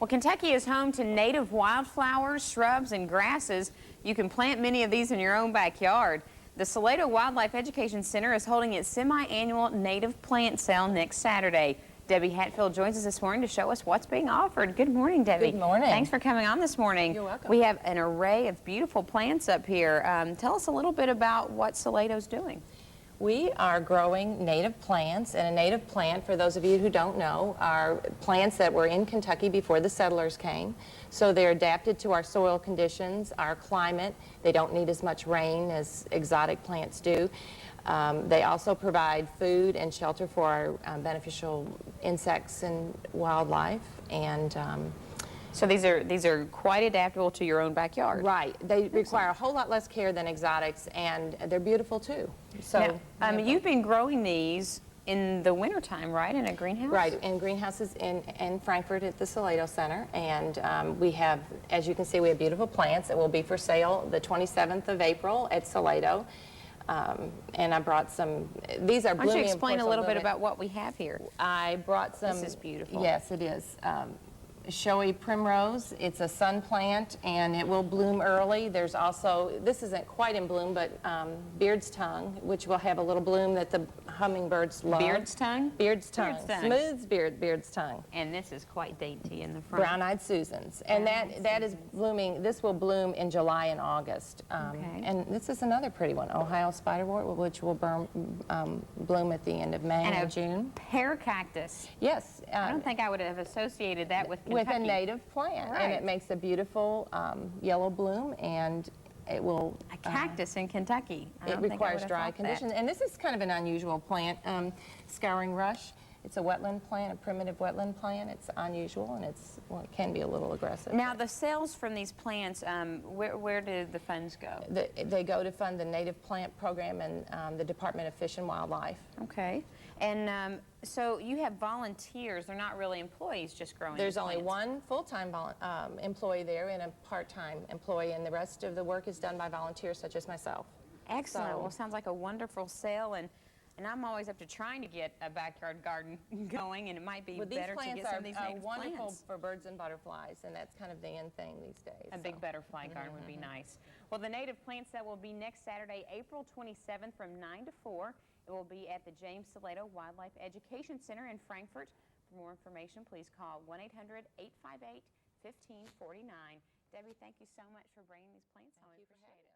Well, Kentucky is home to native wildflowers, shrubs, and grasses. You can plant many of these in your own backyard. The Salato Wildlife Education Center is holding its semi-annual native plant sale next Saturday. Debbie Hatfield joins us this morning to show us what's being offered. Good morning, Debbie. Good morning. Thanks for coming on this morning. You're welcome. We have an array of beautiful plants up here. Tell us a little bit about what Salato's doing. We are growing native plants, and a native plant, for those of you who don't know, are plants that were in Kentucky before the settlers came. So they're adapted to our soil conditions, our climate. They don't need as much rain as exotic plants do. They also provide food and shelter for our beneficial insects and wildlife. And so these are quite adaptable to your own backyard. right. They require a whole lot less care than exotics, and they're beautiful too. So you've been growing these in the wintertime, right, in a greenhouse? Right, in greenhouses in Frankfurt at the Salato Center. And we have, as you can see, we have beautiful plants that will be for sale the 27th of April at Salato. And I brought some, these are blooming. Why don't you explain a little bit about what we have here? I brought some. This is beautiful. Yes, it is. Showy primrose. It's a sun plant, and it will bloom early. There's also, this isn't quite in bloom, but beard's tongue, which will have a little bloom that the hummingbirds love. Beard's tongue? Beard's tongue. Beard's tongue. Smooth's beard's tongue. And this is quite dainty in the front. Brown-eyed Susans. And that is blooming, this will bloom in July and August. Okay. And this is another pretty one, Ohio spiderwort, which will bloom at the end of May and June. Pear cactus. Yes. I don't think I would have associated that with Kentucky. With a native plant. Right. And it makes a beautiful yellow bloom, and it will... A cactus in Kentucky. It requires dry conditions. And this is kind of an unusual plant, scouring rush. It's a wetland plant, a primitive wetland plant. It's unusual, and it can be a little aggressive. Now, the sales from these plants, where do the funds go? They go to fund the native plant program and the Department of Fish and Wildlife. Okay. And so you have volunteers. They're not really employees just growing There's these only plants. one full-time employee there and a part-time employee, and the rest of the work is done by volunteers such as myself. Excellent. So, well, sounds like a wonderful sale, and I'm always up to trying to get a backyard garden going, and it might be better to get some of these native These plants are wonderful plants. for birds and butterflies, and that's kind of the in thing these days. A big butterfly garden would be nice. Well, the native plant sale will be next Saturday, April 27th from 9 to 4. It will be at the James Salato Wildlife Education Center in Frankfurt. For more information, please call 1-800-858-1549. Debbie, thank you so much for bringing these plants home. I appreciate it.